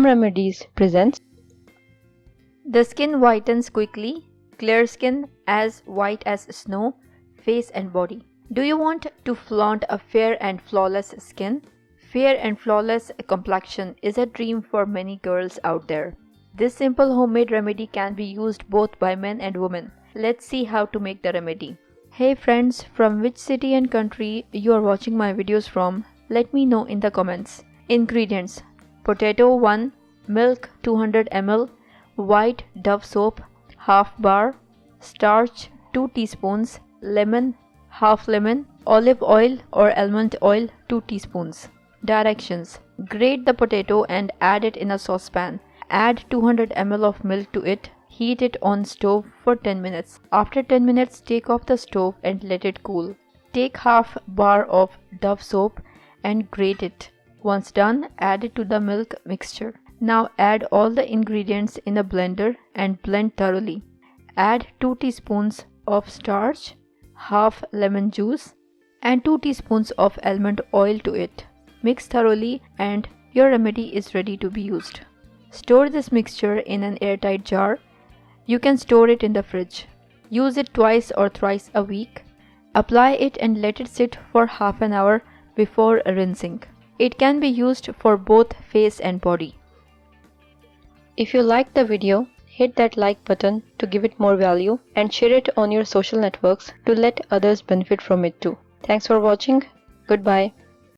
Home Remedies presents. The skin whitens quickly, clear skin as white as snow, face and body. Do you want to flaunt a fair and flawless skin? Fair and flawless complexion is a dream for many girls out there. This simple homemade remedy can be used both by men and women. Let's see how to make the remedy. Hey friends, from which city and country you are watching my videos from? Let me know in the comments. Ingredients: potato 1, milk 200 ml, white Dove soap half bar, starch 2 teaspoons, lemon half lemon, olive oil or almond oil 2 teaspoons. Directions: grate the potato and add it in a saucepan. Add 200 ml of milk to it. Heat it on stove for 10 minutes. After 10 minutes, take off the stove and let it cool. Take half bar of Dove soap and grate it. Once done, add it to the milk mixture. Now add all the ingredients in a blender and blend thoroughly. Add 2 teaspoons of starch, half lemon juice and 2 teaspoons of almond oil to it. Mix thoroughly and your remedy is ready to be used. Store this mixture in an airtight jar. You can store it in the fridge. Use it twice or thrice a week. Apply it and let it sit for half an hour before rinsing. It can be used for both face and body. If you liked the video, hit that like button to give it more value and share it on your social networks to let others benefit from it too. Thanks for watching. Goodbye.